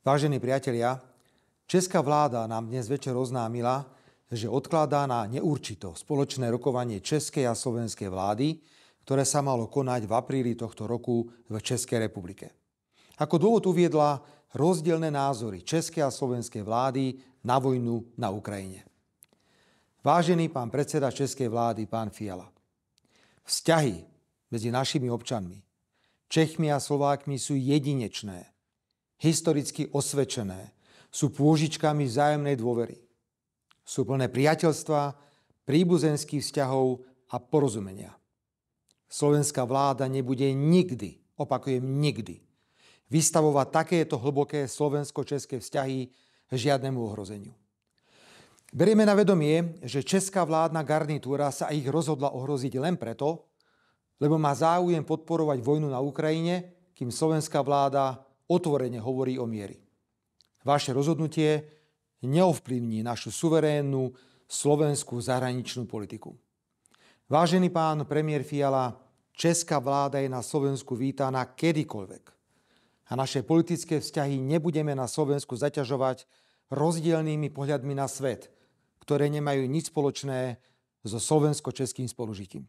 Vážení priatelia, česká vláda nám dnes večer oznámila, že odkladá na neurčito spoločné rokovanie českej a slovenskej vlády, ktoré sa malo konať v apríli tohto roku v Českej republike. Ako dôvod uviedla rozdielne názory českej a slovenskej vlády na vojnu na Ukrajine. Vážený pán predseda českej vlády, pán Fiala, vzťahy medzi našimi občanmi, Čechmi a Slovákmi sú jedinečné, historicky osvedčené, sú pôžičkami vzájomnej dôvery. Sú plné priateľstva, príbuzenských vzťahov a porozumenia. Slovenská vláda nebude nikdy, opakujem nikdy, vystavovať takéto hlboké slovensko-české vzťahy žiadnemu ohrozeniu. Berieme na vedomie, že česká vládna garnitúra sa ich rozhodla ohroziť len preto, lebo má záujem podporovať vojnu na Ukrajine, kým slovenská vláda otvorene hovorí o mieri. Vaše rozhodnutie neovplyvní našu suverénnu slovenskú zahraničnú politiku. Vážený pán premiér Fiala, česká vláda je na Slovensku vítaná kedykoľvek. A naše politické vzťahy nebudeme na Slovensku zaťažovať rozdielnymi pohľadmi na svet, ktoré nemajú nič spoločné so slovensko-českým spolužitím.